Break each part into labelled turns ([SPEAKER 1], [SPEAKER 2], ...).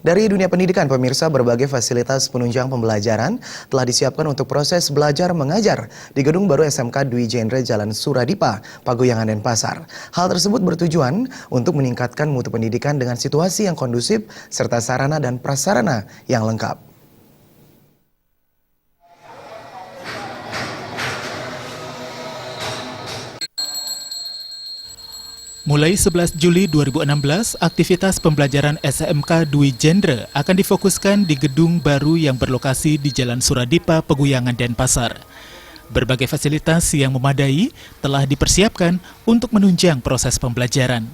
[SPEAKER 1] Dari dunia pendidikan, pemirsa, berbagai fasilitas penunjang pembelajaran telah disiapkan untuk proses belajar mengajar di gedung baru SMK Dwi Jendre Jalan Suradipa, Paguyangan Denpasar. Hal tersebut bertujuan untuk meningkatkan mutu pendidikan dengan situasi yang kondusif serta sarana dan prasarana yang lengkap.
[SPEAKER 2] Mulai 11 Juli 2016, aktivitas pembelajaran SMK Dwi Jendre akan difokuskan di gedung baru yang berlokasi di Jalan Suradipa, Paguyangan Denpasar. Berbagai fasilitas yang memadai telah dipersiapkan untuk menunjang proses pembelajaran.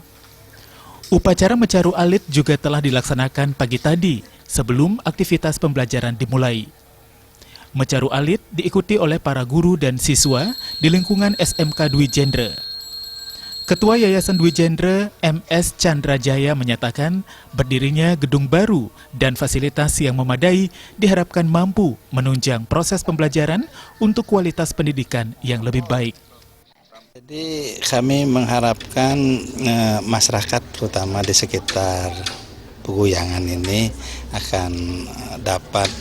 [SPEAKER 2] Upacara mencaru alit juga telah dilaksanakan pagi tadi sebelum aktivitas pembelajaran dimulai. Mencaru alit diikuti oleh para guru dan siswa di lingkungan SMK Dwi Jendre. Ketua Yayasan Dwi Jendre, MS Chandra Jaya, menyatakan berdirinya gedung baru dan fasilitas yang memadai diharapkan mampu menunjang proses pembelajaran untuk kualitas pendidikan yang lebih baik.
[SPEAKER 3] Jadi kami mengharapkan masyarakat terutama di sekitar Paguyangan ini akan dapat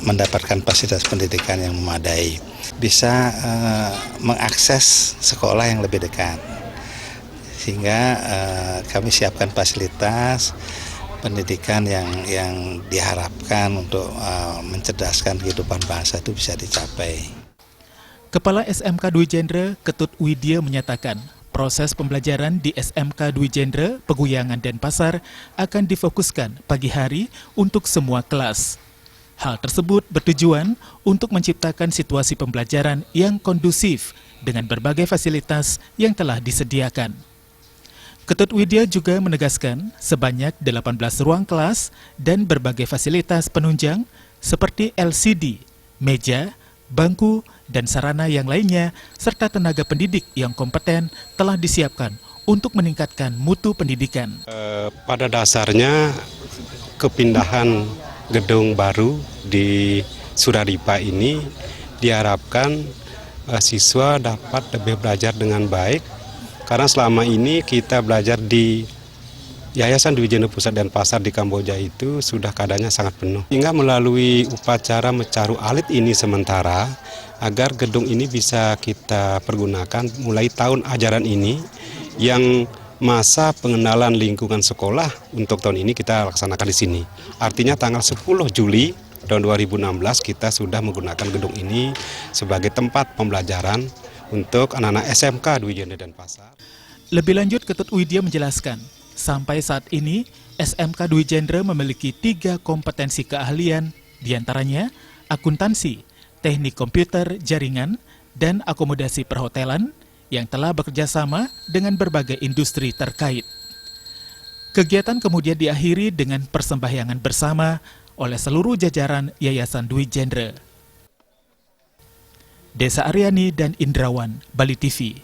[SPEAKER 3] mendapatkan fasilitas pendidikan yang memadai, bisa mengakses sekolah yang lebih dekat, sehingga kami siapkan fasilitas pendidikan yang diharapkan untuk mencerdaskan kehidupan bangsa itu bisa dicapai.
[SPEAKER 2] Kepala SMK Dwi Jendre, Ketut Widya, menyatakan proses pembelajaran di SMK Dwi Jendre, Paguyangan Denpasar akan difokuskan pagi hari untuk semua kelas. Hal tersebut bertujuan untuk menciptakan situasi pembelajaran yang kondusif dengan berbagai fasilitas yang telah disediakan. Ketut Widya juga menegaskan sebanyak 18 ruang kelas dan berbagai fasilitas penunjang seperti LCD, meja, bangku, dan sarana yang lainnya serta tenaga pendidik yang kompeten telah disiapkan untuk meningkatkan mutu pendidikan.
[SPEAKER 4] Pada dasarnya kepindahan gedung baru di Suradipa ini diharapkan siswa dapat lebih belajar dengan baik, karena selama ini kita belajar di Yayasan Dwi Jendre Pusat Denpasar di Kamboja itu sudah keadaannya sangat penuh. Hingga melalui upacara mencaru alit ini sementara, agar gedung ini bisa kita pergunakan mulai tahun ajaran ini, yang masa pengenalan lingkungan sekolah untuk tahun ini kita laksanakan di sini. Artinya tanggal 10 Juli tahun 2016 kita sudah menggunakan gedung ini sebagai tempat pembelajaran untuk anak-anak SMK Dwi Jendre Denpasar.
[SPEAKER 2] Lebih lanjut, Ketut Widya menjelaskan, sampai saat ini SMK Dwi Jendre memiliki 3 kompetensi keahlian, diantaranya akuntansi, teknik komputer jaringan, dan akomodasi perhotelan, yang telah bekerja sama dengan berbagai industri terkait. Kegiatan kemudian diakhiri dengan persembahyangan bersama oleh seluruh jajaran Yayasan Dwi Jendre. Desa Aryani dan Indrawan, Bali TV.